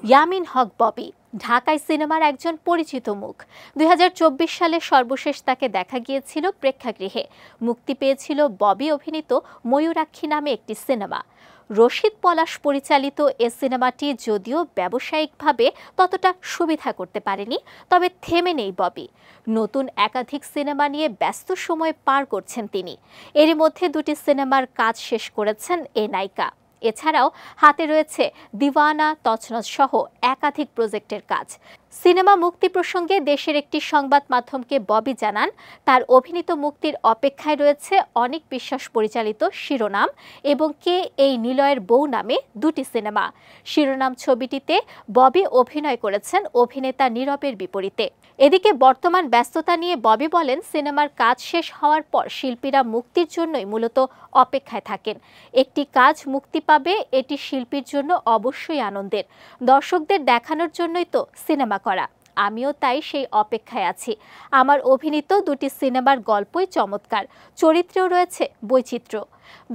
ইয়ামিন হক ববি ঢাকায় সিনেমার একজন পরিচিত মুখ। ২০২৪ সালে সর্বশেষ তাকে দেখা গিয়েছিল প্রেক্ষাগৃহে। মুক্তি পেয়েছিল ববি অভিনীত ময়ূরাক্ষী নামে একটি সিনেমা। রশিদ পলাশ পরিচালিত এ সিনেমাটি যদিও ব্যবসায়িকভাবে ততটা সুবিধা করতে পারেনি, তবে থেমে নেই ববি। নতুন একাধিক সিনেমা নিয়ে ব্যস্ত সময় পার করছেন তিনি। এরই মধ্যে দুটি সিনেমার কাজ শেষ করেছেন এ নায়িকা। এছাড়াও হাতে রয়েছে দিওয়ানা, তছনছ সহ একাধিক প্রজেক্টের কাজ। সিনেমা মুক্তি প্রসঙ্গে দেশের একটি সংবাদ মাধ্যমকে ববি জানান, তার অভিনীত মুক্তির অপেক্ষায় রয়েছে অনেক বিশ্বাস পরিচালিত শিরোনাম এবং কে এই নিলয়ের বউ নামে দুটি সিনেমা। শিরোনাম ছবিটিতে ববি অভিনয় করেছেন অভিনেতা নীরবের বিপরীতে। এদিকে বর্তমান ব্যস্ততা নিয়ে ববি বলেন, সিনেমার কাজ শেষ হওয়ার পর শিল্পীরা মুক্তির জন্যই মূলত অপেক্ষায় থাকেন। একটি কাজ মুক্তি পাবে, এটি শিল্পীর জন্য অবশ্যই আনন্দের। দর্শকদের দেখানোর জন্যই তো সিনেমা করা। আমিও তাই সেই অপেক্ষায় আছি। আমার অভিনীত দুটি সিনেমার গল্পই চমৎকার, চরিত্রেও রয়েছে বৈচিত্র্য।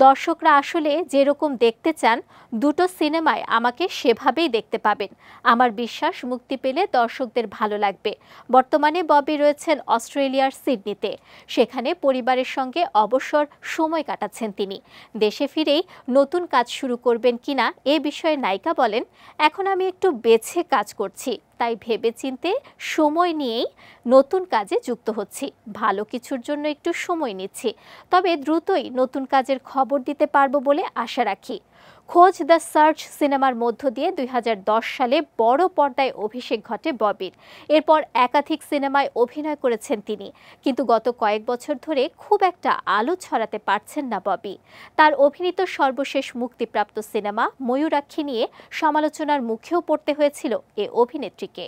দর্শকরা আসলে যেরকম দেখতে চান, দুটো সিনেমায় আমাকে সেভাবেই দেখতে পাবেন। আমার বিশ্বাস মুক্তি পেলে দর্শকদের ভালো লাগবে। বর্তমানে ববি রয়েছেন অস্ট্রেলিয়ার সিডনিতে। সেখানে পরিবারের সঙ্গে অবসর সময় কাটাচ্ছেন তিনি। দেশে ফিরেই নতুন কাজ শুরু করবেন কিনা এ বিষয়ে নায়িকা বলেন, এখন আমি একটু বেছে কাজ করছি, তাই ভেবেচিন্তে সময় নিয়েই নতুন কাজে যুক্ত হচ্ছি। ভালো কিছুর জন্য একটু সময় নিচ্ছি, তবে দ্রুতই নতুন কাজের খবর দিতে পারবো বলে আশা রাখি। খোঁজ দ্য সার্চ সিনেমার মধ্য দিয়ে ২০১০ সালে বড় পর্দায় অভিষেক ঘটে ববির। এরপর একাধিক সিনেমায় অভিনয় করেছেন তিনি, কিন্তু গত কয়েক বছর ধরে খুব একটা আলো ছড়াতে পারছেন না ববি। তার অভিনীত সর্বশেষ মুক্তিপ্রাপ্ত সিনেমা ময়ূরাক্ষী নিয়ে সমালোচনার মুখেও পড়তে হয়েছিল এ অভিনেত্রীকে।